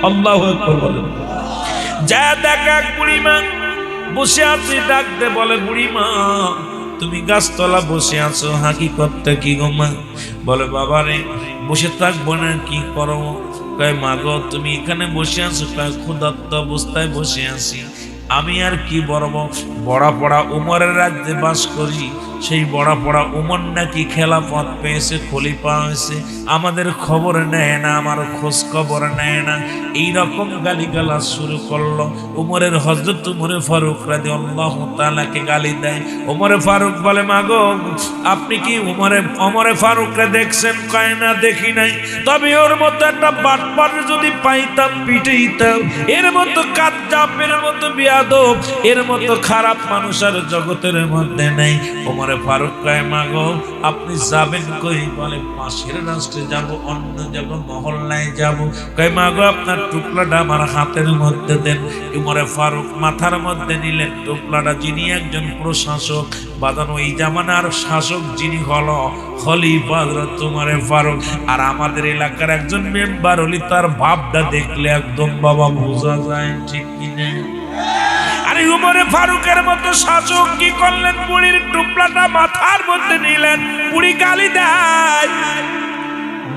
আল্লাহু আকবার বলেন। যা দেখ এক বুড়িমা বসে আছে, ডাক দে বলে বুড়িমা তুমি গাছতলা বসে আছো, হাকিকতটা কি গো মা? বলে বাবা রে বসে থাকবো না, কি করো? কয় মা গো তুমি এখানে বসে আছো, কয় ক্ষুধার্ত অবস্থায় বসে আছি। আমি আর কি বলবো, বড়া পড়া উমরের রাজ্যে বাস করি, সেই বড়া পড়া উমর নাকি খেলাফত পেয়েছে, খলিফা হয়েছে, আমাদের খবর নেয় না, আমার খোঁজ খবর নেয় না। এইরকম গালিগালাজ শুরু করলো। উমরের হযরত উমরে ফারুক রাদিয়াল্লাহু তাআলাকে গালি দেয়। উমরে ফারুক বলে মা গো আপনি কি উমরে ফারুককে দেখছেন? কয় না দেখি নাই, তবে ওর মতো একটা বাটপার যদি পাইতাম পিটাইতাম। এর মতো কাজ্জাব, এর মতো বিয়াদব, এর মতো খারাপ মানুষ আর জগতের মধ্যে নেই। উমরে ফারুক কয় মা গো আপনি যাবেন কই? বলে পাশের রাষ্ট্রে যাব, অন্য যাব, মহল্লায় যাব। কয় মা গো আপনার টুকলাটা আমার হাতের মধ্যে দেন। উমরে ফারুক মাথার মধ্যে নিলেন টুকলাটা। যিনি একজন প্রশাসক, বাদানো এই জামানার শাসক যিনি হলো খলিফা হযরত উমরে ফারুক, আর আমাদের এলাকার একজন মেম্বার হলি, তার ভাবটা দেখলে একদম বাবা বোঝা যায়, ঠিক কিনা? আরে উমরে ফারুকের মতো শাসক কি করলেন? বুড়ির টুকলাটা মাথার মধ্যে নিলেন। বুড়ি গালি দেয়,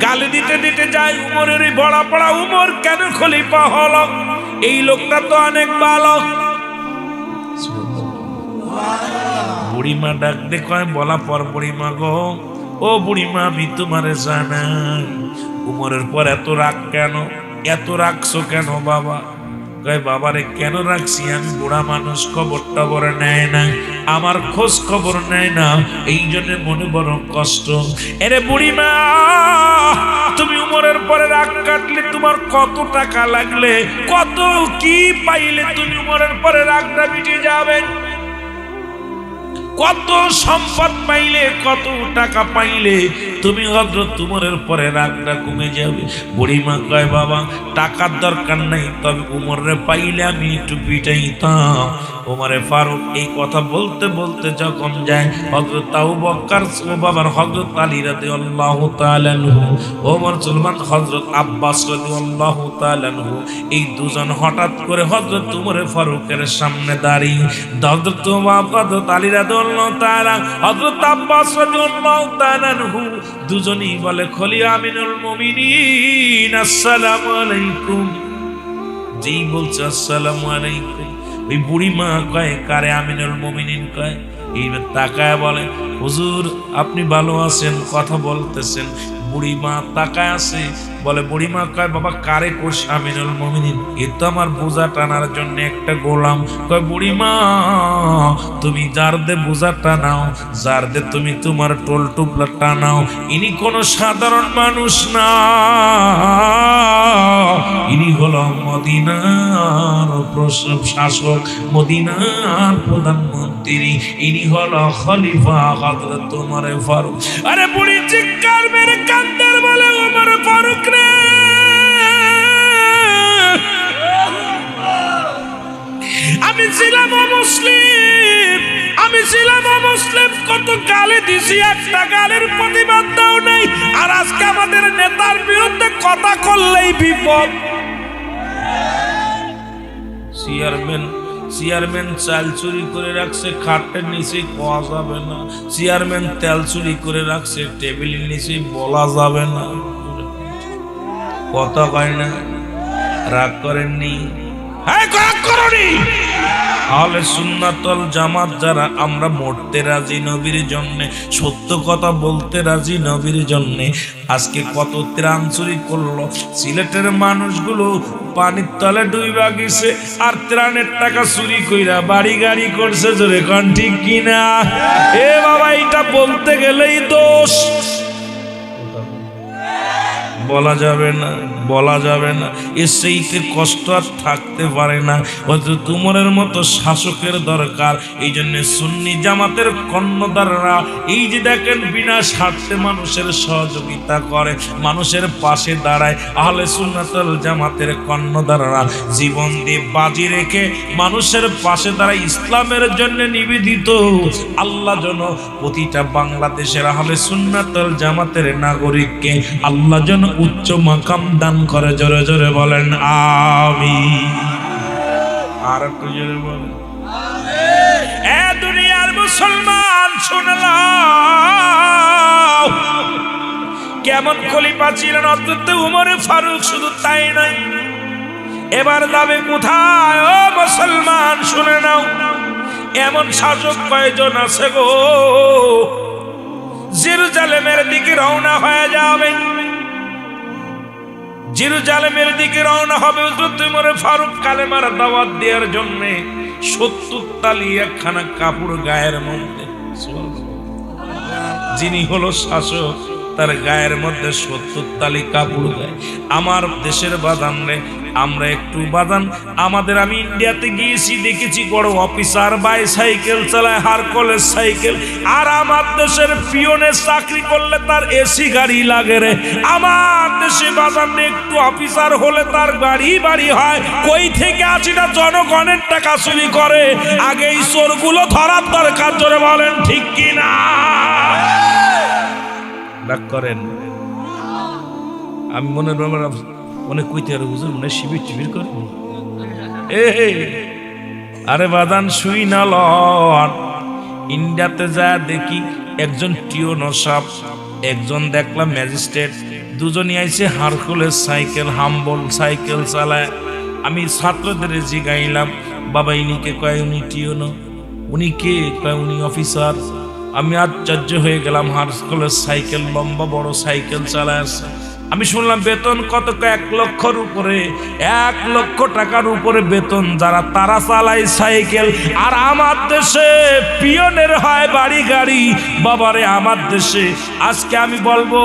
গালি দিতে দিতে যায় উমরের বড়া পড়া উমর কেন খলিফা হলো? এই লোকটা তো অনেক ভালো। বুড়িমা ডাক দে কয় বলা পর বুড়িমা গো, ও বুড়িমা আমি তোমারে জানাই উমরের পর এত রাগ কেন? এত রাগছো কেন বাবা? কয় বাবারে কেন রাখছি? আমি বুড়া মানুষ, খবর টবর নেয় না, আমার খোঁজ খবর নেয় না, এই জন্য মনে বড় কষ্ট। এরে বুড়িমা তুমি উমরের পরে রাগ কাটলে তোমার কত টাকা লাগলে, কত কি পাইলে তুমি উমরের পরে রাগটা মিটে যাবে? কত সম্পদ পাইলে, কত টাকা পাইলে তুমি হযরত উমরের পরে রাগটা কমে যাবে? বুড়িমা কয় বাবা টাকার দরকার নাই, তবে উমরে পাইলে আমি একটু পিটাইতাম। উমরে ফারুক এই কথা বলতে বলতে যখন যায় হযরত আবু বকর ও বাবার হযরত আলী রাদিয়াল্লাহু তাআলা আনহু, ওমর সুলমান হযরত আব্বাস রাদিয়াল্লাহু তাআলা আনহু, এই দুজন হঠাৎ করে হযরত উমরে ফারুকের সামনে দাঁড়িয়ে হযরত আলী রাদিয়াল্লাহু তাআলা, হযরত আব্বাস রাদিয়াল্লাহু তাআলা আনহু দুজনেই বলে খলিফা আমিনুল মুমিনিন আসসালামু আলাইকুম। যেই বলছে আসসালামু আলাইকুম, ওই বুড়িমা কয় কারে আমিনুল মুমিনিন কয়? এইবার তাকায় বলে হুজুর আপনি ভালো আছেন, কথা বলতেছেন। বুড়িমা তাকায় আছে, বলে বুড়িমা কয় বাবা কারে কোষ আমিনুল মুমিনিন? এ তো আমার বোঝা টানার জন্য একটা গোলাম। কয় বুড়িমা তুমি যার দে বোঝা টানাও, যার দে তুমি তোমার টোল টুপলা টানাও, ইনি কোনো সাধারণ মানুষ না, ইনি হলো মদিনার শাসক, মদিনার প্রধানমন্ত্রী, ইনি হলো খলিফা হযরত উমর ফারুক। আরে বুড়ি চিৎকার মেরে কান্দার বলে উমর ফারুক রে, আমি ছিলাম অমুসলিম, আমি ছিলাম অমুসলিম, কত গালি দিছি, একটা গালির প্রতিবাদ দাও নাই, আর আজকে আমাদের নেতার বিরুদ্ধে কথা করলেই বিপদ। চেয়ারম্যান চাল চুরি করে রাখছে খাটের নিচে, কোয়া যাবে না। চেয়ারম্যান তেল চুরি করে রাখছে টেবিলের নিচে, বলা যাবে না। কথা কয় না, রাগ করেননি? হ্যাঁ রাগ করনি। আহলে সুন্নাত ওয়াল জামাত যারা, আমরা মরতে রাজি নবীর জন্য, সত্য কথা বলতে রাজি নবীর জন্য। আজকে কত ত্রাণ চুরি করলো, সিলেটের মানুষগুলো পানির তলে ডুইবা গেছে, আর ত্রাণের টাকা চুরি কইরা বাড়ি গাড়ি করছে, জোরে কোন ঠিক কিনা? এ বাবা এটা বলতে গেলেই দোষ, বলা যাবে না, বলা যাবে না। এর সেইতে কষ্ট আর থাকতে পারে না। হযরত উমরের মতো শাসকের দরকার। এই জন্য সুন্নি জামাতের কর্ণধাররা এই যে দেখেন বিনা স্বার্থে মানুষের সহযোগিতা করে, মানুষের পাশে দাঁড়ায়। আহলে সুন্নাত ওয়াল জামাতের কর্ণধাররা জীবন দিয়ে বাজি রেখে মানুষের পাশে দাঁড়ায়, ইসলামের জন্য নিবেদিত। আল্লাহ যেন প্রতিটা বাংলাদেশের আহলে সুন্নাত ওয়াল জামাতের নাগরিককে আল্লাহ যেন উচ্চ মাকাম দান করে। জোরে জোরে বলেন আমিন। আর একটু জোরে বলেন আমিন। এ দুনিয়ার মুসলমান শুনলাম কেমন খলিফা ছিলেন হযরত উমর ফারুক। শুধু তাই নয়, এবার যাবে কোথায় ও মুসলমান শুনে নাও। এমন শাসক কয়জন আছে গো, জেরুজালেমের দিকে রওনা হয়ে যাবে। জেরুজালেমের দিকে রওনা হবে হযরত উমর ফারুক কালেমার দাওয়াত দেওয়ার জন্য। 70 তালি একখানা কাপড় গায়ের মধ্যে। যিনি হলো শাসক তার গায়ের মধ্যে 70 তালি কাপড় গায়ে। আমার দেশের বাদান রে, আমরা একটু বাদান আমাদের, আমি ইন্ডিয়াতে গিয়েছি দেখেছি বড় অফিসার বাইসাইকেল চালায়, হারকুলেস সাইকেল। আর আমার দেশের পিয়নে চাকরি করলে তার এসি গাড়ি লাগে রে। আমার দেশে বাদান একটু অফিসার হলে তার গাড়ি বাড়ি হয়। কই থেকে আসি না জনগণের টাকা চুরি করে। আগে এই চোরগুলো ধরার দরকার। জোরে বলেন ঠিক কিনা? রাগ করেন? আমি মনে কইতে আর হুজুর মনে শিবির টিবির করবো। আরে বাদান শুই না লন। ইন্ডিয়াতে যা দেখি একজন টিওনো সাহেব, একজন দেখলাম ম্যাজিস্ট্রেট, দুজনই আইছে হারকুলেস সাইকেল, হাম্বল সাইকেল চালায়। আমি ছাত্রদের জিগাইলাম, বাবা ইনিকে কয় উনি টিওনো, উনি কে? কয় উনি অফিসার। আমি আশ্চর্য হয়ে গেলাম, হারকুলেস সাইকেল লম্বা বড় সাইকেল চালায় আছে। আমি শুনলাম বেতন কত? 1 লক্ষর উপরে। 1 লক্ষ টাকার উপরে বেতন যারা, তারা চালায় সাইকেল। আর আমার দেশে পিয়নের হয় বাড়ি গাড়ি। বাবারে আমার দেশে আজকে আমি বলবো,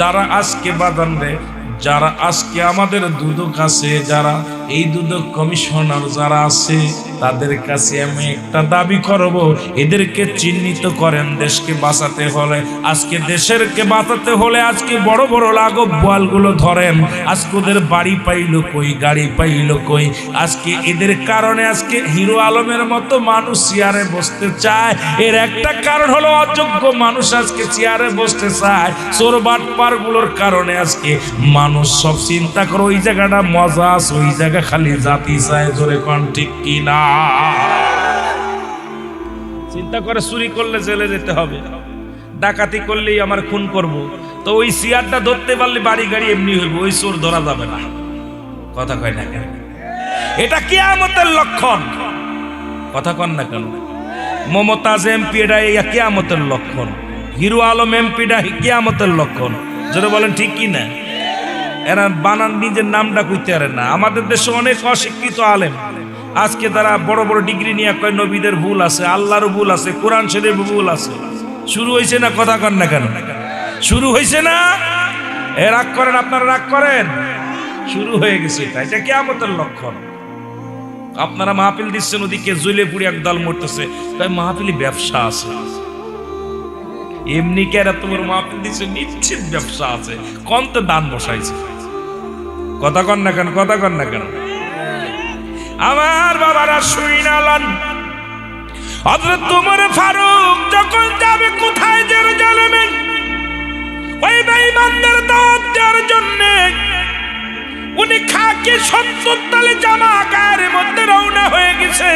যারা আজকে বাদান রে, যারা আজকে আমাদের দুদক আছে, যারা এই দুদক কমিশনার যারা আছে, তাদের কাছে আমি একটা দাবি করব, এদেরকে চিহ্নিত করেন। দেশকে বাঁচাতে হলে, আজকে দেশেরকে বাঁচাতে হলে আজকে বড় বড় লাগব বলগুলো ধরেন। আজকে ওদের বাড়ি পাইলো কই, গাড়ি পাইলো কই? আজকে এদের কারণে আজকে হিরো আলমের মতো মানুষ চেয়ারে বসতে চায়। এর একটা কারণ হলো অযোগ্য মানুষ আজকে চেয়ারে বসতে চায়। চোর বাটপার গুলোর কারণে আজকে মানুষ সব চিন্তা করে ওই জায়গাটা মজা আছে, ওই জায়গা খালি জাতি চায়। জোরে কোন ঠিক কিনা? চিন্তা করে চুরি করলে জেলে যেতে হবে, ডাকাতি করলেই আমার খুন করব, তো ওই চেয়ারটা ধরতে পারলে বাড়ি গাড়ি এমনি হইব, ওই চোর ধরা যাবে না। কথা কয় না কেন? এটা কিয়ামতের লক্ষণ। কথা কন না কেন? মমতাজ এমপি এটা কিয়ামতের লক্ষণ। হিরো আলম এমপিটা কিয়ামতের লক্ষণ। যদি বলেন ঠিক কি না? এরা বানান নিজের নামটা কইতে পারে না। আমাদের দেশে অনেক অশিক্ষিত আলেম আজকে তারা বড় বড় ডিগ্রি নিয়ে কয় নবীদের ভুল আছে, আল্লাহরও ভুল আছে, কোরআন শরীফের ভুল আছে। শুরু হয়েছে না? কথা কন না কেন? শুরু হয়েছে না? এ রাগ করেন, আপনারা রাগ করেন? শুরু হয়ে গেছে। এটা কিয়ামতের লক্ষণ। আপনারা মাহফিল দিচ্ছেন, ওদিকে জ্বলে পুড়ে একদল মরতেছে, তাই মাহফিলি ব্যবসা আছে। এমনি কেরা তোমার মাহফিল দিচ্ছে, নিশ্চিত ব্যবসা আছে। কত দান বসাইছে। কথা কন না কেন? কথা কন না কেন? আমার বাবারা শুইনালান, হযরত উমর ফারুক যখন যাবে কোথায়? জেরুজালেমে। ওই বেঈমানদের দাওয়াত দেওয়ার জন্য উনি খাকি 70 তালে জামা গায়ের মধ্যে রওনা হয়ে গেছে।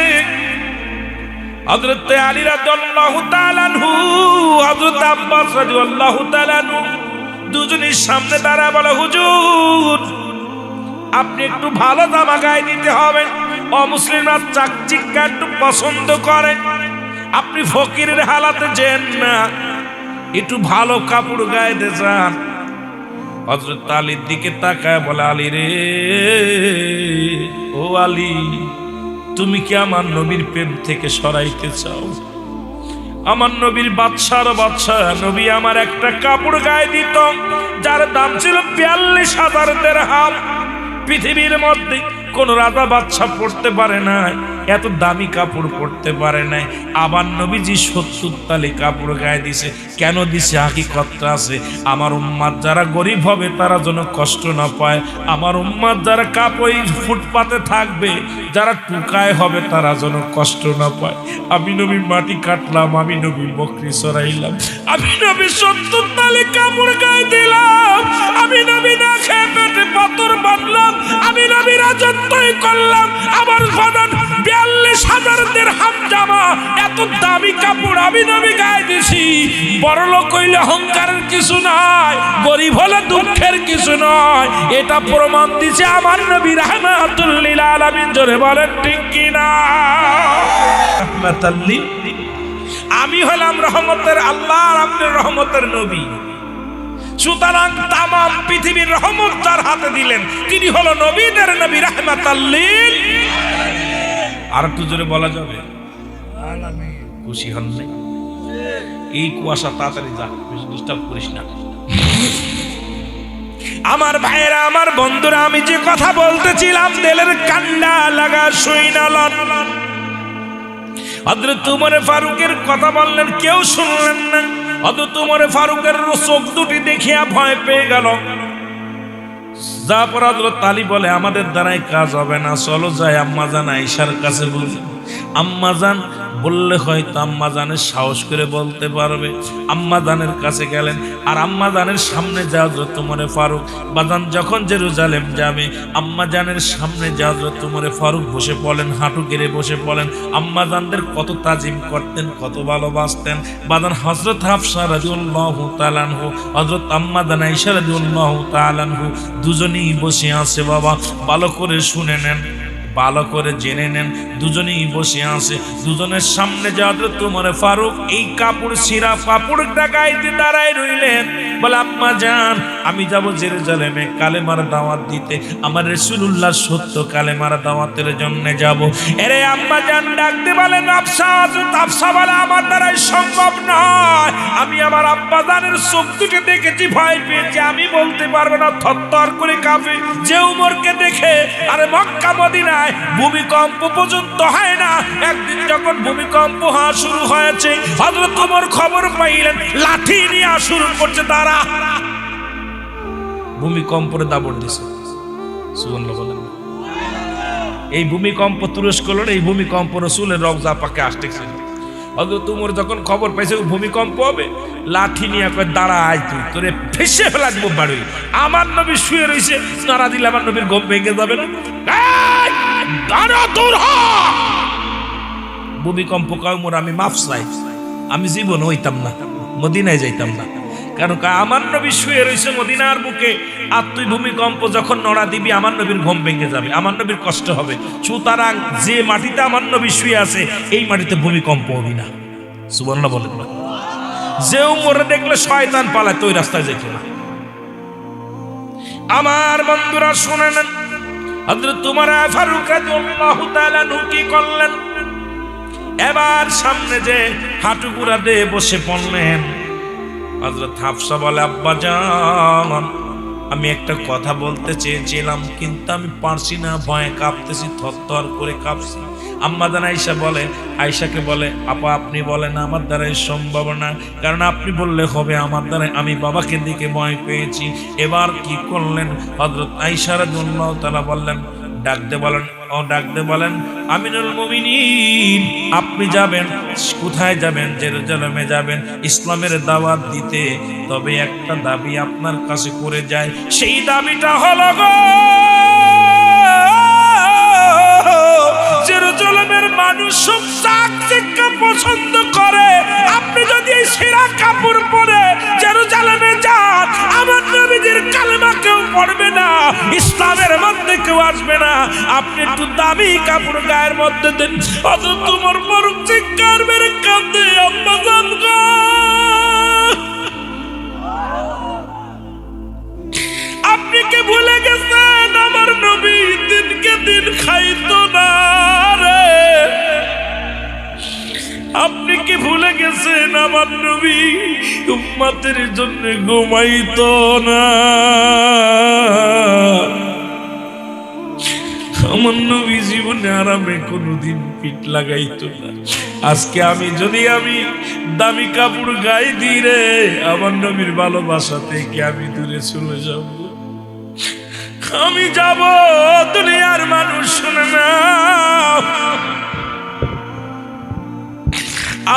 হযরত আলী রাদিয়াল্লাহু তাআলা আনহু, হযরত আব্বাস রাদিয়াল্লাহু তাআলা আনহু দুজনের সামনে দাঁড়া বলে, হুজুর আপনি একটু ভালো জামা গায়ে দিতে হবে। অমুসলিমরা চাকচিক্কা একটু পছন্দ করে। আপনি ফকিরের হালাতে যেন না, একটু ভালো কাপড় গায়ে দিয়ে যান। হযরত আলীর দিকে তাকায় বলে, আলী রে, ও আলী, তুমি কি আমার নবীর প্রেম থেকে সরাইতে চাও? আমার নবীর বাদশার বাদশা নবী আমার একটা কাপড় গায়ে দিত যার দাম ছিল 42,000 দিরহাম। পৃথিবীর মধ্যে কোন রাজা বাদশা পড়তে পারে না এত দামি কাপড় পরতে পারে নাই, আবার নবীজি 70 তালি কাপড় গায়ে দিছে। কেন দিছে? হাকিকতটা আছে, আমার উম্মাত যারা গরিব হবে তারা যেন কষ্ট না পায়, আমার উম্মাত যারা কাপড় ফুটপাতে থাকবে, যারা টুকায় হবে তারা যেন কষ্ট না পায়। আমি নবী মাটি কাটলাম, আমি নবী বকরি চড়াইলাম, আমি নবী 70 তালি কাপড় গায়ে দিলাম, আমি নবী না খেয়ে পেটে পাথর বাঁধলাম, আমি নবী রাজত্বই করলাম, আমার বাদান 42,000 দিরহাম জামা, এত দামি কাপড় আমি নবী গায়ে দিছি। বড়লোক হইলে অহংকারের কিছু নাই, গরিব হলে দুঃখের কিছু নয়, এটা প্রমাণ দিছে আমার নবী রাহমাতুল লিল আলামিন। জোরে বলেন ঠিক কিনা? রাহমাতাল লিল, আমি হলাম রহমতের আল্লাহ আর আপনি রহমতের নবী। সুতরাং তামাম পৃথিবীর রহমত যার হাতে দিলেন তিনি হলো নবীদের নবী, রাহমাতাল লিল। আর একটু জোরে বলা যাবে? খুশি হন নাই? এই কুয়াশা তাড়াতাড়ি যা, বেশি ডিস্টার্ব করিস না। আমার ভাইয়েরা, আমার বন্ধুরা, আমি যে কথা বলতেছিলাম দিলের কান্ডা লাগা শুইনা লন। হযরত উমর ফারুকের কথা বললেন, কেউ শুনলেন না। হযরত উমর ফারুকের চোখ দুটি দেখিয়া ভয় পেয়ে গেল। যারপর হযরত আলী বলে, আমাদের দ্বারাই কাজ হবে না, চলো যাই আম্মাজান আয়েশার কাছে বলি। আম্মাজান বললে হয়তো আম্মাজানের সাহস করে বলতে পারবে। আম্মাজানের কাছে গেলেন, আর আম্মাজানের সামনে যা হযরত উমর ফারুক বাজান যখন জেরুজালেম যাবে, আম্মাজানের সামনে যা হযরত উমর ফারুক বসে পড়লেন, হাঁটু গেড়ে বসে পড়লেন। আম্মাজানদের কত তাজিম করতেন, কত ভালোবাসতেন বাজান। হযরত হাফসা রাদিয়াল্লাহু তাআলা আনহু, হযরত আম্মাজান আয়েশা রাদিয়াল্লাহু তাআলা আনহু দুজনেই বসে আছে। বাবা ভালো করে শুনে নেন, ভালো করে জেনে নেন, দুজনেই বসে আছে। দুজনের সামনে যা হযরত উমর ফারুক এই কাপড় ছিঁড়া কাপড়টা গায়ে দাঁড়ায় রইলেন। বলে, আম্মা জান, আমি যাব জেরুজালেমে কালেমার দাওয়াত দিতে, আমার রাসূলুল্লাহ সত্য কালেমার দাওয়াতের জন্য যাব। এরে আম্মা জান ডাকতে বলেন, আফসা বলে, আমার দ্বারাই সম্ভব নয়, আমি আমার আব্বা জানের চোখ দুটো দেখেছি, ভয় পেয়েছি, আমি বলতে পারবো না, থরথর করে কাঁপে। যে উমরকে দেখে আরে মক্কা মদিনায় ভূমিকম্প পর্যন্ত হয় না, একদিন যখন ভূমিকম্প হওয়া শুরু হয়েছে, হযরত ওমর খবর পাইলেন, লাঠি নিয়ে শুরু করছে তারা, ভূমিকম্পের দাবড় দিছে। সুবহানাল্লাহ বলেন। এই ভূমিকম্প তুরস্ক হলো, এই ভূমিকম্প রাসূলের রওজা পাকে আসতেছে। হযরত ওমর যখন খবর পাইছে ভূমিকম্প হবে, লাঠি নিয়ে কয়, দাঁড়া, আয় তুই, তোরে ফেসে ফেলাবো বাড়ি। আমার নবী শুয়ে রইছে, নাড়া দিলে আমার নবীর ঘুম ভেঙে যাবে না? ভূমিকম্প কয়, ওমর আমি মাফ চাই, আমি জীবন হইতাম না, মদিনায় যাইতাম না, কারণ আমার নবী শুয়ে রয়েছে মদিনার বুকে, আর তুই ভূমিকম্প যখন নড়া দিবি আমার নবীর ঘুম ভেঙে যাবে, আমার নবীর কষ্ট হবে। সুতরাং যে মাটিতে আমার নবী শুয়ে আছে এই মাটিতে ভূমিকম্প হবে না। সুবহানাল্লাহ বলেন না? যে উমরে দেখলে শয়তান পালায়, তুই রাস্তায় যেত না। আমার বন্ধুরা শুনে নেন, হযরত উমর ফারুক রাদিয়াল্লাহু তাআলা কি করলেন? এবার সামনে যে হাঁটু গুড়া দিয়ে বসে পড়লেন। হযরত হাফসা বলে, আব্বা জান, আমি একটা কথা বলতে চেয়েছিলাম কিন্তু আমি পারছি না, ভয়ে কাঁপতেছি, থরথর করে কাঁপছি। আম্মা জান আয়েশা বলে, আয়েশাকে বলে, আপা আপনি বলেন, আমার দ্বারাই সম্ভব না, কারণ আপনি বললে হবে, আমার দ্বারাই, আমি বাবাকে দিকে ভয় পেয়েছি। এবার কি করলেন? হযরত আয়েশা রাদিয়াল্লাহু তাআলা বললেন, ডাকতে বলেন, ডাকতে বলেন, আমিনুল মুমিনিন, আপনি যাবেন কোথায় যাবেন? জেরুজালেমে যাবেন ইসলামের দাওয়াত দিতে। তবে একটা দাবি আপনার কাছে করে যায়, সেই দাবিটা হলো গো, জেরুজালেমের মানুষ সব চাকচিক্য পছন্দ করে, আপনি যদি এই ছেঁড়া কাপড় পরে জেরুজালেমে যান, আমার নবীজির কালেমা কেউ পড়বে না, ইসলামের মধ্যে কেউ আসবে না, আপনি একটু দামি কাপড় গায়ের মধ্যে দেন। অত তোমার বড় চিৎকার মেরে কাঁদে, আম্মা জান গো, আপনি কি ভুলে গেছেন আমার নবী দিনকে দিন খাইতো না রে? আপনি কি ভুলে গেছেন আমার নবী উম্মতের জন্য ঘুমাইতো না? আমার নবী জীবনে আরামে কোনোদিন পিঠ লাগাইতো না। আজকে আমি যদি দামি কাপড় গায়ে দিই রে, আমার নবীর ভালোবাসা থেকে আমি দূরে চলে যাব। আমি যাব, দুনিয়ার মানুষ শুনে না।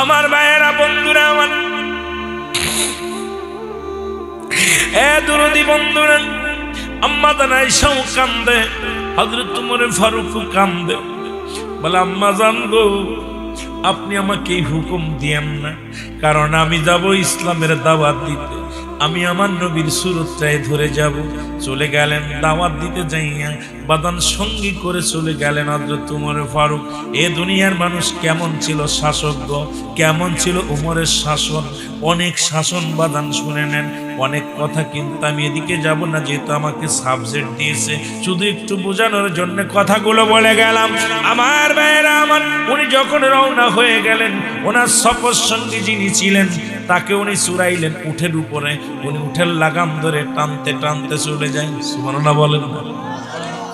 আমার ভাইয়েরা, বন্ধুরা, আমার দরদি বন্ধুরা, আম্মা জান আয়েশাও কান্দে, হযরত ওমর ফারুক কান্দে, বলে আম্মা জান গো, আপনি আমাকে হুকুম দিয়েন না, কারণ আমি যাব ইসলামের দাওয়াত দিতে। আমি আমার নবীর সুরতটায় ধরে যাব। চলে গেলেন দাওয়াত দিতে যাইয়া, বাদান সঙ্গী করে চলে গেলেন হযরত ওমর ফারুক। এ দুনিয়ার মানুষ কেমন ছিল শাসক, কেমন ছিল ওমরের শাসন। অনেক শাসন বাদান শুনে নেন, অনেক কথা, কিন্তু আমি এদিকে যাব না, যেহেতু আমাকে সাবজেক্ট দিয়েছে, শুধু একটু বোঝানোর জন্য কথাগুলো বলে গেলাম। আমার ভাইয়েরা আমার, উনি যখন রওনা হয়ে গেলেন, ওনার সফর সঙ্গী যিনি ছিলেন তাকে উনি চুরাইলেন উঠের উপরে। উনি উঠের লাগাম ধরে টানতে টানতে চলে যায়। সুবহানাল্লাহ বলেন না?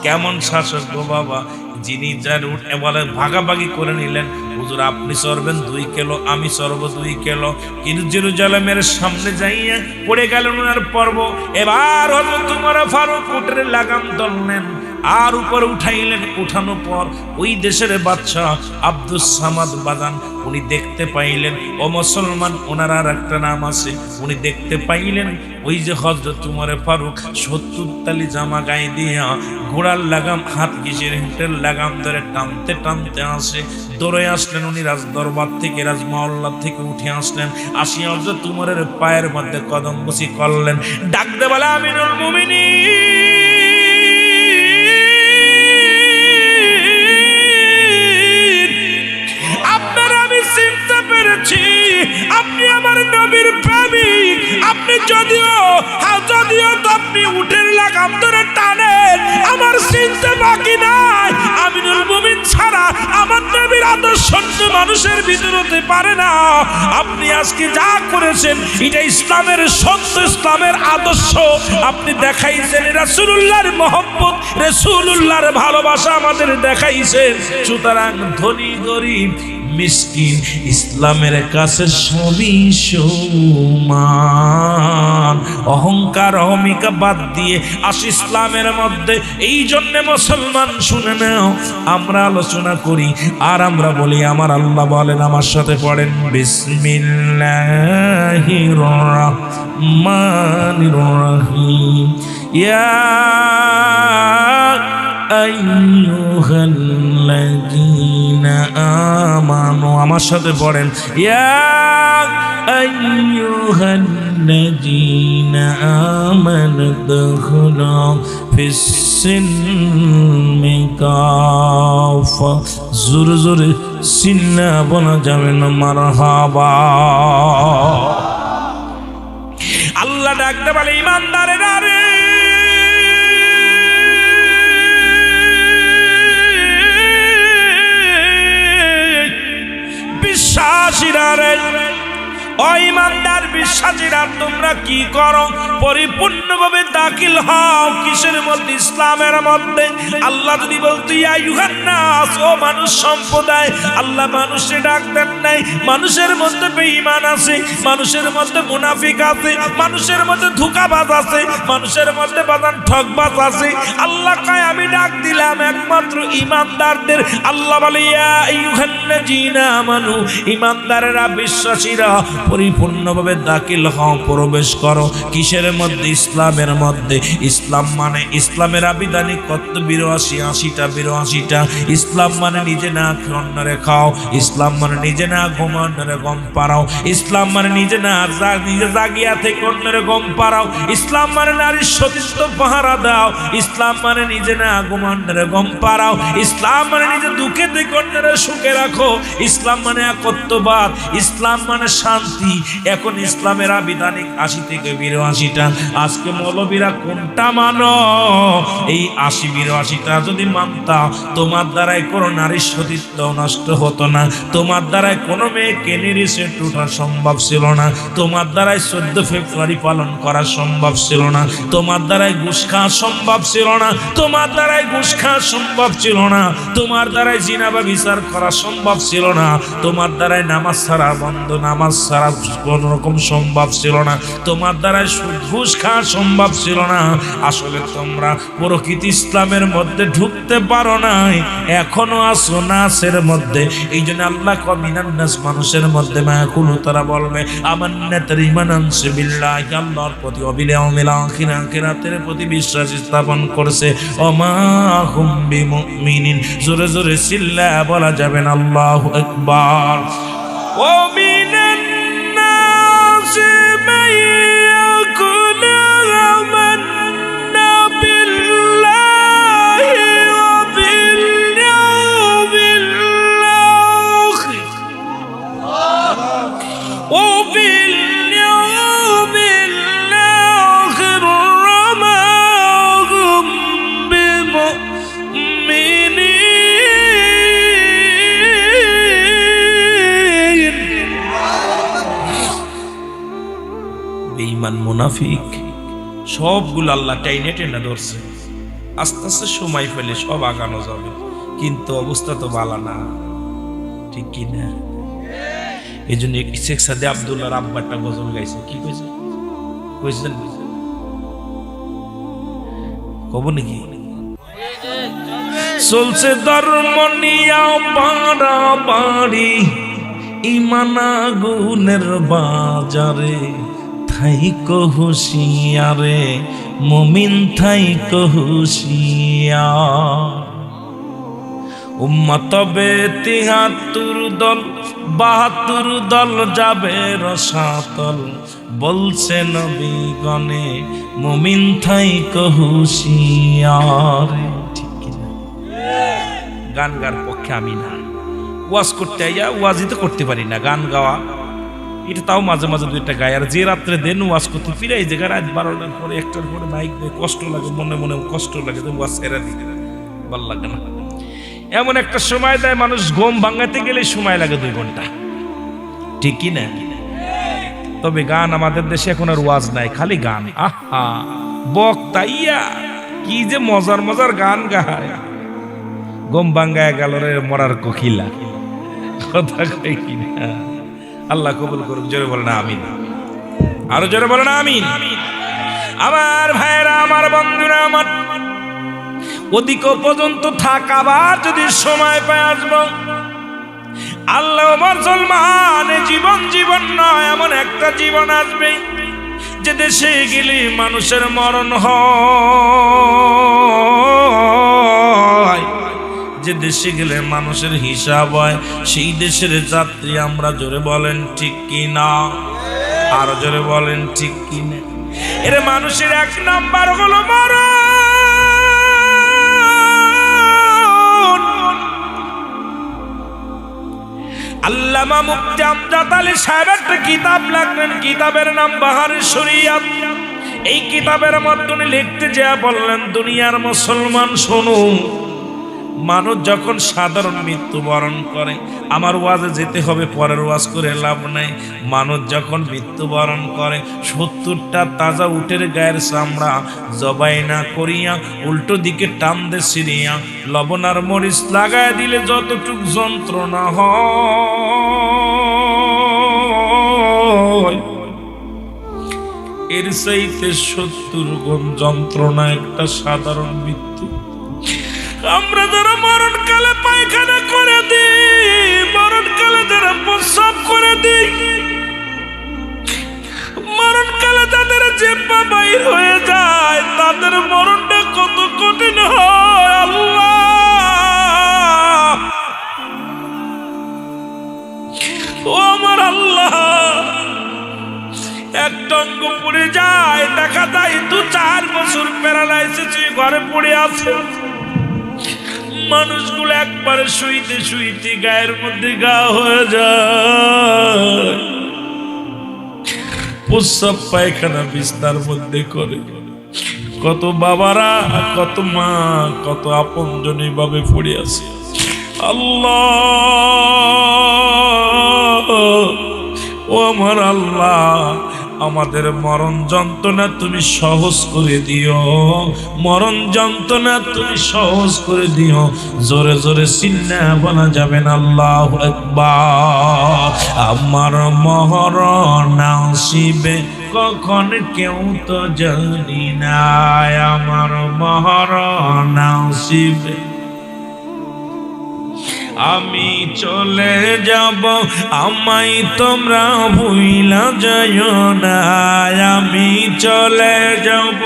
কেমন শাসক গো বাবা, যিনি যার উঠে বলে ভাগাভাগি করে নিলেন। হুজুর আপনি চড়বেন 2 কিলো, আমি চড়ব 2 কিলো। কিন্তু জেরুজালেমের সামনে যাইয়া পড়ে গেলেন ওনার পর্ব। এবার হযরত ওমর ফারুক উটের লাগাম ধরলেন আর উপরে উঠাইলেন। উঠানোর পর ওই দেশের বাদশা আব্দুস সামাদ বাজান উনি দেখতে পাইলেন, ও মুসলমান, ওনার আর একটা নাম আছে। উনি দেখতে পাইলেন ওই যে হযরত ওমর ফারুক 70 তালি জামা গায়ে দিয়া ঘোড়ার লাগাম হাত ঘিসের হেঁটের লাগাম ধরে টানতে টানতে আসে। দৌড়ে আসলেন উনি রাজ দরবার থেকে, রাজমহল্লা থেকে উঠে আসলেন। আসিয়া হযরত ওমরের পায়ের মধ্যে কদম বসি করলেন। ডাক দে বলে, আমিরুল মুমিনিন, আপনার আমি চিনতে পেরেছি, আপনি আমার নবীর প্রেমিক। আপনি যদিও আপনি উঠের লাগাম ধরে টানেন, আমার চিনতে বাকি নাই। আমিরুল মুমিন ছাড়া আমার নবীর আদর্শ মানুষের ভিতর হতে পারে না। আপনি আজকে যা করেছেন এটা ইসলামের সত্য, ইসলামের আদর্শ আপনি দেখাইছেন। রাসূলুল্লাহর মহব্বত, রাসূলুল্লাহর ভালোবাসা আমাদের দেখাইছেন। সুতরাং ধনী গরিব মিসকিন ইসলামের কাছে সবই সমান। অহংকার অহমিকা বাদ দিয়ে আস ইসলামের মধ্যে। এই জন্য মুসলমান শুনে নাও, আমরা আলোচনা করি আর আমরা বলি আমার আল্লাহ বলেন, আমার সাথে পড়েন, বিসমিল্লাহির রহমানির রহিম। ইয়া আইয়ুহাল্লাযীনা আমানু, আমার সাথে পড়েন, ইয়া আইয়ুহাল্লাযীনা আমানু দুখুলু ফিস-সিলমি কাফা। জোরে জোরে সিল্লা বলা যাবে না, মারহাবা। আল্লাহ ডাকতে বলে, ইমানদারেরা রে, বিশ্বাসীরা রে, ও ইমানদার বিশ্বাসীরা, তোমরা কি করো? পরিপূর্ণভাবে দাখিল হও কিসের মধ্যে? ইসলামের মধ্যে। আল্লাহ যদি বলতো ইয়া আইয়ুহান নাস, ও মানুষ সম্প্রদায়, আল্লাহ মানুষে ডাক দেন নাই। মানুষের মধ্যে বেঈমান আছে, মানুষের মধ্যে মুনাফিক আছে, মানুষের মধ্যে ধোঁকাবাজ আছে, মানুষের মধ্যে বাদান ঠকবাজ আছে। আল্লাহ কয় আমি ডাক দিলাম একমাত্র ইমানদারদের। আল্লাহ বলে ইয়া আইয়ুহাল্লাযীনা আমানু, ইমানদারেরা, বিশ্বাসীরা পরিপূর্ণভাবে দাখিল হও, প্রবেশ করো কিসের মধ্যে? ইসলামের মধ্যে। ইসলাম মানে ইসলামের আবিধানিক কত ৮২টা। ইসলাম মানে নিজে না অন্যরে খাও, ইসলাম মানে নিজে না ঘুমানোরে গম পাড়াও, ইসলাম মানে নিজে না নিজে জাগিয়া থেকে অন্যরে গম পাড়াও, ইসলাম মানে নারীর সতীত্ব পাহারা দাও, ইসলাম মানে নিজে না ঘুমানোরে গম পাড়াও, ইসলাম মানে নিজে দুঃখে থেকে অন্যরে সুখে রাখো, ইসলাম মানে একত্ববাদ, ইসলাম মানে শান্তি। এখন ইসলামের আবিধানিক ৮০ থেকে ৮২টা। আজকে আজকে মৌলবীরা কোনটা মানো? এই ৮০-৮২টা যদি মানতা, তোমার দ্বারাই কোনো নারীর সতীত্ব নষ্ট হতো না, তোমার দ্বারাই কোনো মেয়েকে নিরিসেট ওঠা সম্ভব ছিল না, তোমার দ্বারাই 14 ফেব্রুয়ারি পালন করা সম্ভব ছিল না, তোমার দ্বারাই ঘুষ খাওয়া সম্ভব ছিল না, তোমার দ্বারাই ঘুষ খাওয়া সম্ভব ছিল না, তোমার দ্বারাই জিনা বা বিচার করা সম্ভব ছিল না, তোমার দ্বারাই নামাজ ছাড়া বন্ধ, নামাজ ছাড়া কোন রকম সম্ভব ছিল না, তোমার দ্বারাই ঘুষ খাওয়া সম্ভব ছিল না। আসলে তোমরা প্রকৃত ইসলামের মধ্যে ঢুকতে পারো নাই, এখনো আসো নাসের মধ্যে। এই জন্য আল্লাহ কমিনান নাস, মানুষের মধ্যে মায়াকুল, তারা বলবে আমান্নাতের ঈমান আনছে বিল্লাহি, আল্লাহর প্রতি অবিল আখিরাতের প্রতি বিশ্বাস স্থাপন করেছে। ওমা হুম বিমুমিনিন, জোরে জোরে চিল্লা বলা যাবে না আল্লাহু আকবার। ও মিনান নাস মাইয়াকুলু আমান্না বিল্লাহি ওয়া বিল ইয়াউমিল আখির ওয়া বিল ইয়াউমিল আখির ওয়া মা হুম বিমুমিনিন। বেঈমান মুনাফিক সবগুলো আল্লাহ টাইনে টেনে ধরছে। আস্তে আস্তে সময় পেলে সব আগানো যাবে, কিন্তু অবস্থা তো ভালো না, ঠিক কি না? এই জন্য শেখ সাদে আব্দুল্লাহর আব্বা একটা গজল গাইছে। কি কইছে? কইছেন কব নাকি? চলছে ধর্ম নিয়া বাড়াবাড়ি, ইমান আগুনের বাজারে, থাইকো হুঁশিয়ারে মুমিন থাইকো হুঁশিয়ার। উম্মত বে ৭৩ দল, ৭২ দল যাবে রসাতল, বলছে নবীগণে মুমিন থাইকো হুঁশিয়ার। ঠিক কিনা? গান গার পক্ষে আমি না, ওয়াজ করতে আইয়া ওয়াজই তো করতে পারি না, গান গাওয়া এটা তাও মাঝে মাঝে দুইটা গায়। আর যে রাত্রে দেন ওয়াজ করতে ফিরে এই জায়গায় রাত ১২টার পরে ১টার পরে মাইক দিয়ে কষ্ট লাগে, মনে মনে কষ্ট লাগে, তো ওয়াজ ছেড়ে দিতে ভালো লাগে না। এমন একটা সময় দেয় মানুষ ঘুম ভাঙাতে গেলে সময় লাগে ২ ঘন্টা, ঠিক কি না? তবে গান আমাদের দেশে এখন আর ওয়াজ নাই, খালি গান। আহা বক্তাইয়া কি যে মজার মজার গান গায়, ঘুম ভাঙ্গায় গেল রে মরার কোকিলা, কথা কই কিনা? আল্লাহ কবুল করুক। জোরে বলেন আমিন, আরো জোরে বলেন আমিন। আমার ভাইরা, আমার বন্ধুরা, আমার ওদিক পর্যন্ত থাক, আবার যদি সময় পায় আসবো। আল্লাহ মুসলমান জীবন জীবন নয়, এমন একটা জীবন আসবে যে দেশে গেলে মানুষের মরণ হয়, যে দেশে গেলে মানুষের হিসাব হয়, সেই দেশের যাত্রী আমরা। জোরে বলেন ঠিক কি না? আরো জোরে বলেন ঠিক কি না? এর মানুষের ১ নাম্বার হলো মরণ। আল্লামা মুফতি আমজাদ আলী সাহেব একটা কিতাব লিখলেন, কিতাবের নাম বাহারে শরিয়াত। এই কিতাবের মধ্যে লিখতে যা বললেন, দুনিয়ার মুসলমান শোনো, মানুষ যখন সাধারণ মৃত্যুবরণ করে, আমার ওয়াজে যেতে হবে, পরের ওয়াজ করে লাভ নাই। মানুষ যখন মৃত্যুবরণ করে, ৭০টা তাজা উটের গায়ের চামড়া জবাই না করিয়া উল্টো দিকে টান দে সিরিয়া, লবণ আর মরিচ লাগায় দিলে যতটুক যন্ত্রণা হয়, এর চাইতে ৭০ গুণ যন্ত্রণা একটা সাধারণ মৃত্যু। আমরা যারা মরণকালে পায়খানা করে দিই, মরণকালে যারা প্রস্রাব করে দিই, মরণকালে যাদের জিহ্বা বাইর হয়ে যায়, তাদের মরণটা কত কঠিন হয় আল্লাহ। ও আমার আল্লাহ, একটা অঙ্গ পড়ে যায়, দেখা যায় ২-৪ বছর প্যারালাইসিস ঘরে পড়ে আছে। মানুষগুলো একবারে শুইতে শুইতে গায়ের মধ্যে গা হয়ে যায়, প্রস্রাব পায়খানা বিছনার মধ্যে করে। কত বাবারা, কত মা, কত আপনজন এইভাবে পড়ে আছে। আল্লাহ, ও আমার আল্লাহ, আমাদের মরণ যন্ত্রণা তুমি সহজ করে দিও, মরণ যন্ত্রণা তুমি সহজ করে দিও। জোরে জোরে চিল্লা বলা যাবে না আল্লাহু আকবার। আমার মরণ আসিবে কখন কেউ তো জানি না, আমার মরণ আসিবে, আমি চলে যাব, আমায় তোমরা ভুইলা যাইও না, আমি চলে যাব,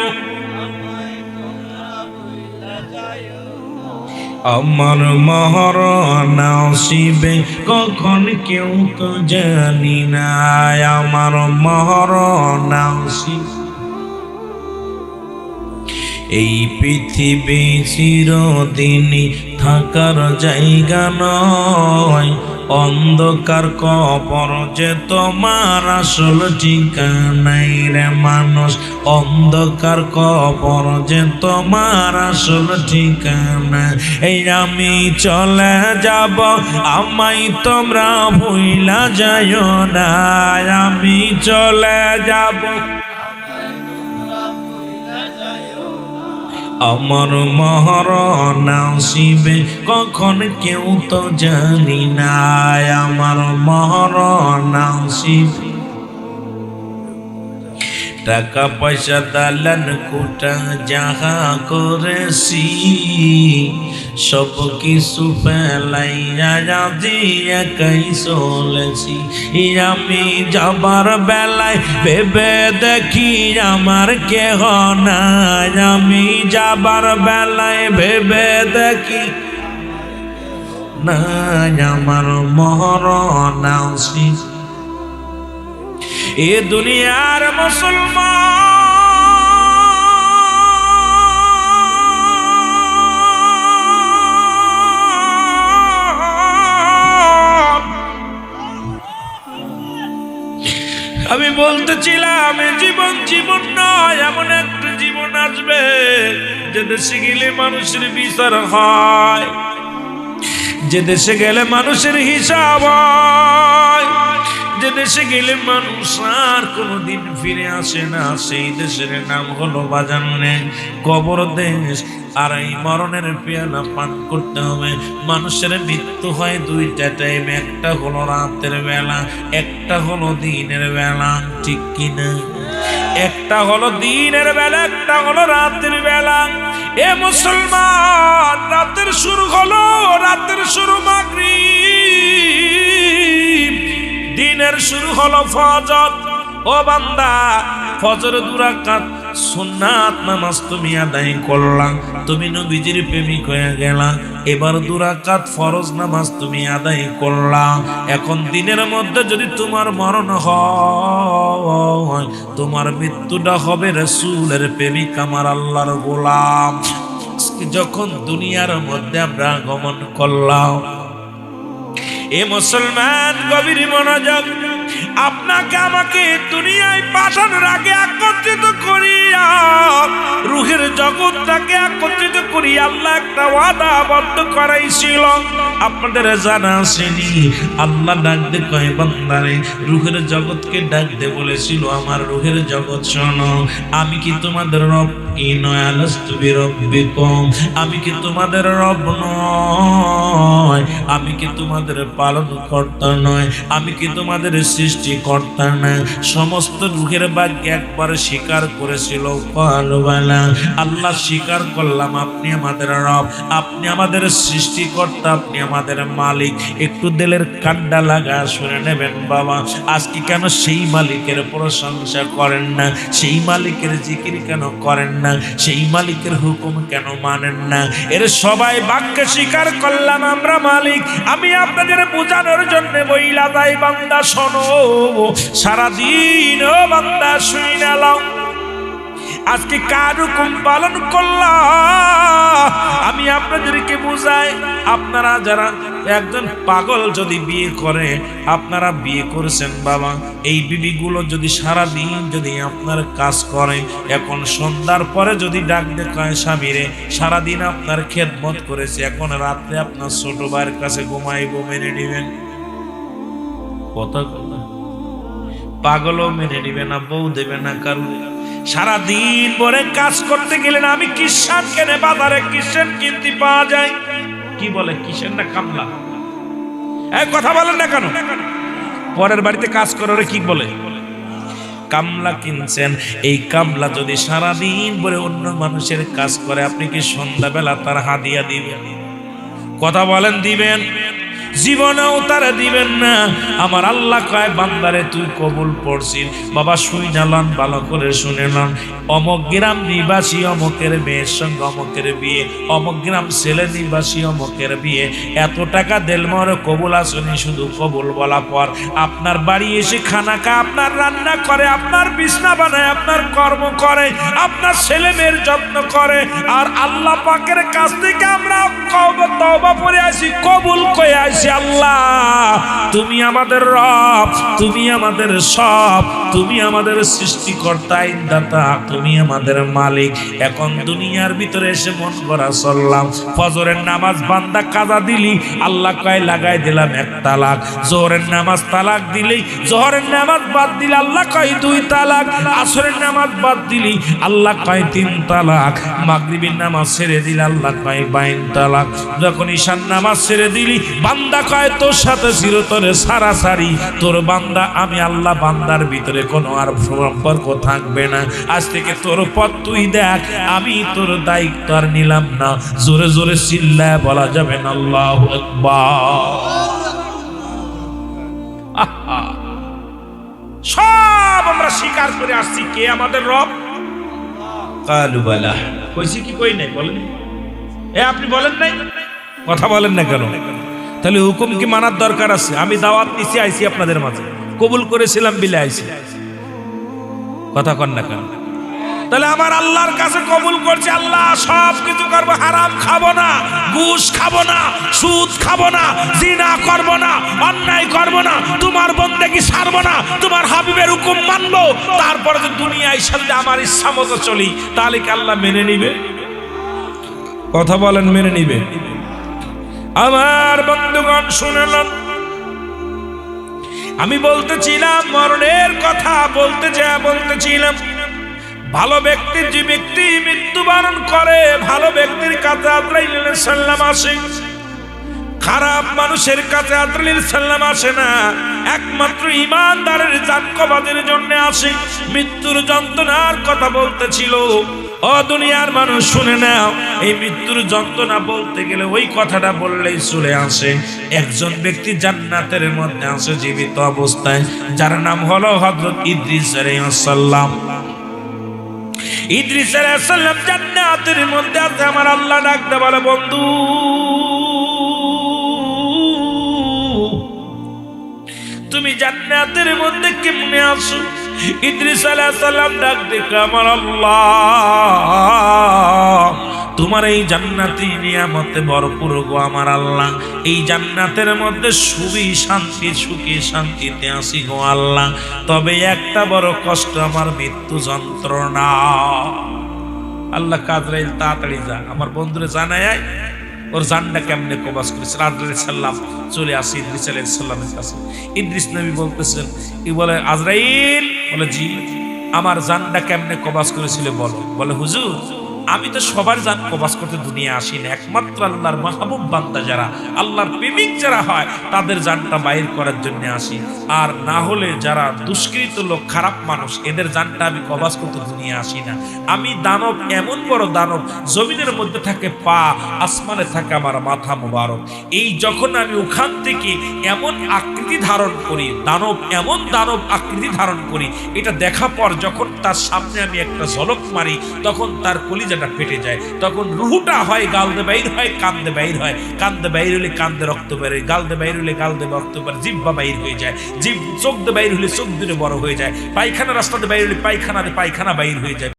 আমার মরণ আসিবে কখন কেউ তো জানি না, আমার মরণ আসিবে। এই পৃথিবী চিরদিনই থাকার জায়গা নয়, অন্ধকার কবর যে তোমার আসল ঠিকানাই রে মানুষ, অন্ধকার কবর যে তোমার আসল ঠিকানা। এই আমি চলে যাব, আমায় তোমরা ভুইলা যাইও না, আমি চলে যাব, আমার মরণ আসিবে কখন কেউ তো জানি না, আমার মরণ আসিবে। টাকা পয়সা দালান কোটা যাহা করেছি, সব কিছু ফেলাইয়া আজি একাই চলেছি। আমি যাবার বেলায় ভেবে দেখি আমার কেহ নাই, আমি যাবার বেলায় ভেবে দেখি না, আমার মরণ আসিবে। এ দুনিয়ার মুসলমান, আমি বলতেছিলাম জীবন জীবন নয়, এমন একটা জীবন আসবে যে দেশে গেলে মানুষের বিচার হয়, যে দেশে গেলে মানুষের হিসাব হয়, যে দেশে গেলে মানুষ আর কোনোদিন ফিরে আসে না, সেই দেশের নাম হলো বাজানে কবর দেশ। আর এই মরণের পেয়ালা পান করতে হবে। মানুষের মৃত্যু হয় দুইটা টাইমে, একটা হলো রাতের বেলা, একটা হলো দিনের বেলা, ঠিক কিনা? একটা হলো দিনের বেলা, একটা হলো রাতের বেলা। এ মুসলমান, রাতের শুরু হলো, রাতের শুরু মাগরিব, দিনের শুরু হলো ফজর। ও বান্দা, ফজর 2 রাকাত সুন্নাত নামাজ তুমি আদায় করলা, তুমি নবীজির প্রেমিক হয়ে গেলা। এবার 2 রাকাত ফরজ নামাজ তুমি আদায় করলা। এখন দিনের মধ্যে যদি তোমার মরণ হয়, তোমার মৃত্যুটা হবে রাসূলের প্রেমিক, আমার আল্লাহর গোলাম। যখন দুনিয়ার মধ্যে আমরা আগমন করলাম, এ মুসলমান গভীর মনোযোগ, আপনাকে আমাকে দুনিয়ায় পাঠানোর আগে একত্রিত করিয়া, রূহের জগৎটাকে একত্রিত করিয়া আল্লাহ একটা ওয়াদা বদ্ধ করাইছিল। আপনাদের জানা আসেনি? আল্লাহ ডাক দে কয়, বান্দারে রূহের জগৎকে ডাক দে বলেছিল, আমার রূহের জগৎ শোনো, আমি কি তোমাদের রব কি নয়? আলাস্তু বিরব্বিকুম, আমি কি তোমাদের রব নয়? আমি কি তোমাদের পালন কর্তা নয়? আমি কি তোমাদের সৃষ্টিকর্তা না? সমস্ত রূহের ভাগ্য একবার স্বীকার করেছিল, কালবালা আল্লাহ স্বীকার করলাম, আপনি আমাদের রব, আপনি আমাদের সৃষ্টিকর্তা, আপনি আমাদের মালিক। একটু দিলের কান্ডা লাগা শুনে নেবেন বাবা, আজকে কেন সেই মালিকের প্রশংসা করেন না? সেই মালিকের জিকির কেন করেন না? সেই মালিকের হুকুম কেন মানেন না? এর সবাই বাক্যে স্বীকার করলাম আমরা মালিক। আমি আপনাদের বোঝানোর জন্য বইলা যাই, বান্দা শোনো, সারাদিন ও বান্দা শুনে নাও, আজকে কার হুকুম পালন করলাম? আমি আপনাদেরকে বুঝাই, আপনারা যারা একজন পাগল যদি বিয়ে করে, আপনারা বিয়ে করেছেন বাবা, এই বিবিগুলো যদি সারাদিন যদি আপনার কাজ করে, এখন সন্ধ্যার পরে যদি ডাক দেখায় স্বামীরে, সারাদিন আপনার খেদমত করেছে, এখন রাত্রে আপনার ছোট ভাইয়ের কাছে ঘুমাইব, মেনে নিবেন? কথা পাগলও মেনে নিবে না, বউ দেবে না কারণ সারাদিন পরে কাজ করতে গেলেন। আমি কিষান কেনে বাজারে কিষান কিনতে পাওয়া যায়, কি বলে কিষান না কামলা? এক কথা বলেন না কেন? পরের বাড়িতে কাজ করে ওরে কি বলে? কামলা কিনছেন। এই কামলা যদি সারাদিন পরে অন্য মানুষের কাজ করে, আপনি কি সন্ধ্যাবেলা তার হাদিয়া দিবেন? কথা বলেন, দিবেন? জীবনেও তারা দিবেন না। আমার আল্লাহ কয় বান্দারে তুই কবুল পড়ছিস বাবা, শুই নালান ভালো করে শুনে নান, অমক গ্রাম নিবাসী অমকের মেয়ের সঙ্গে অমকের বিয়ে, অমক গ্রাম ছেলে নিবাসী অমকের বিয়ে, এত টাকা দেলমর কবুল আসনি, শুধু কবুল বলা পর আপনার বাড়ি এসে খানা খা, আপনার রান্না করে, আপনার বিছনা বানায়, আপনার কর্ম করে, আপনার ছেলে মেয়ের যত্ন করে, আর আল্লাহ পাকের কাছ থেকে আমরা তওবা করে আসি, কবুল কয়ে আসি। আল্লাহ তুমি আমাদের রব, তুমি আমাদের সব, তুমি আমাদের সৃষ্টিকর্তা, দাতা, তুমি আমাদের মালিক। এখন দুনিয়ার ভিতরে এসে মন করা চললাম, ফজরের নামাজ বান্দা কাজা দিলি, আল্লাহ কয় লাগাই দিলাম 1 তালাক। জোহরের নামাজ তালাক দিলি, জোহরের নামাজ বাদ দিলে আল্লাহ কয় 2 তালাক। আসরের নামাজ বাদ দিলি, আল্লাহ কয় 3 তালাক। মাগরিবের নামাজ ছেড়ে দিলে আল্লাহ কয় 22 তালাক। যখন ঈশার নামাজ ছেড়ে দিলি, বান্দা কয় তোর সাথে চিরতরে সারাসারি, তোর বান্দা আমি আল্লাহ, বান্দার ভিতরে কোনো আর সম্পর্ক থাকবে না। আজ থেকে তোর পথ তুই দেখ, আমি তোর দায়িত্ব আর নিলাম না। জোরে জোরে চিল্লায় বলা যাবে না আল্লাহু আকবার। সব আমরা স্বীকার করে আসছি, কে আমাদের রব? কালু বালা। কইছি কি কই নাই? বলেন আপনি বলেন নাই, কথা বলেন না কেন? তাহলে হুকুম কি মানার দরকার আছে? আমি দাওয়াত নিছি, আইছি আপনাদের মাঝে, কবুল করেছিলাম বিলে আইছি, কথা কন না কেন? তাহলে আমার আল্লাহর কাছে কবুল করছে, আল্লাহ সব কিছু করবো, হারাম খাবো না, ঘুষ খাবো না, সুদ খাবো না, জিনা করবো না, অন্যায় করবো না, তোমার বন্দেগী ছাড়বো না, তোমার হাবিবের হুকুম মানবো। তারপরে যে দুনিয়ায় সাথে আমার ইচ্ছা মতো চলি, তাহলে কি আল্লাহ মেনে নিবে? কথা বলেন, মেনে নিবে? আমার বন্ধুগণ শুনলাম, আমি বলতেছিলাম মরণের কথা, বলতেছিলাম ভালো ব্যক্তির, যে ব্যক্তি মৃত্যুবরণ করে, ভালো ব্যক্তির কাছে আজরাইল আলাইহিস সালাম আসে, খারাপ মানুষের কাছে আজরাইল আলাইহিস সালাম আসে না। একমাত্র ঈমানদারের জান কবজের জন্য আসে। মৃত্যুর যন্ত্রণার কথা বলতেছিল। ও দুনিয়ার মানুষ শুনে নাও, এই মৃত্যুর যন্ত্রণা বলতে গেলে ওই কথাটা বললেই চলে আসে। একজন ব্যক্তি জান্নাতের মধ্যে আছে জীবিত অবস্থায়, যার নাম হলো হযরত ইদ্রিস আলাইহিস সালাম। ইদ্রিস আলাইহিস সালাম জান্নাতের মধ্যে আছে। আমার আল্লাহ ডাকতে বলে, বন্ধু তুমি জান্নাতের মধ্যে কেমনে আছো? ইদ্রিস আলাইহিস সালাম ডাক দেখে, আমার আল্লাহ তোমার এই জান্নাতি নিয়ামতে ভরপুর গো আমার আল্লাহ, এই জান্নাতের মধ্যে সুখী শান্তি, সুখী শান্তিতে আসি গো আল্লাহ। তবে একটা বড় কষ্ট, আমার মৃত্যু যন্ত্রণা। আল্লাহ আজরাইল তাড়াতাড়ি যা, আমার বন্ধুরে জানায় ওর জানটা কেমনে কবজ করেছে। আজরাইল সাল্লাম চলে আসি ইদ্রিস আলাইহিস সালামের কাছে। ইদ্রিস নবী বলতেছেন, কি বলে আজরাইল? বলে জি, আমার জানটা কেমনে কবজ করেছিল বলো। বলে হুজুর, আমি তো সবার জান কবজ করতে দুনিয়া আসি না, একমাত্র আল্লাহর মাহবুব বান্দা যারা, আল্লাহর প্রেমিক যারা হয়, তাদের জানটা বাইর করার জন্য আসি। আর না হলে যারা দুষ্কৃত লোক, খারাপ মানুষ, এদের জানটা আমি কবজ করতে দুনিয়া আসি না। আমি দানব, এমন বড় দানব, জমিনের মধ্যে থাকে পা, আসমানে থাকে আমার মাথা মুবারক। এই যখন আমি ওখান থেকে এমন আকৃতি ধারণ করি, দানব, এমন দানব আকৃতি ধারণ করি, এটা দেখা পর যখন তার সামনে আমি একটা ঝলক মারি, তখন তার কলিজাটা ফেটে যায়। তখন রুহুটা হয় গালদে বাইর হয়, কান্দে বাইর হয়, কান্দে বাইর হলে কান্দে রক্ত বের হয়, গালদে বাইর হলে গালদে রক্ত বের, জিহ্বা বাইর হয়ে যায়, চোখ দিয়ে বাইর হলে চোখ দিয়ে বড় হয়ে যায়, পায়খানা রাস্তাতে বাইর হলে পায়খানা বাইর হয়ে যায়।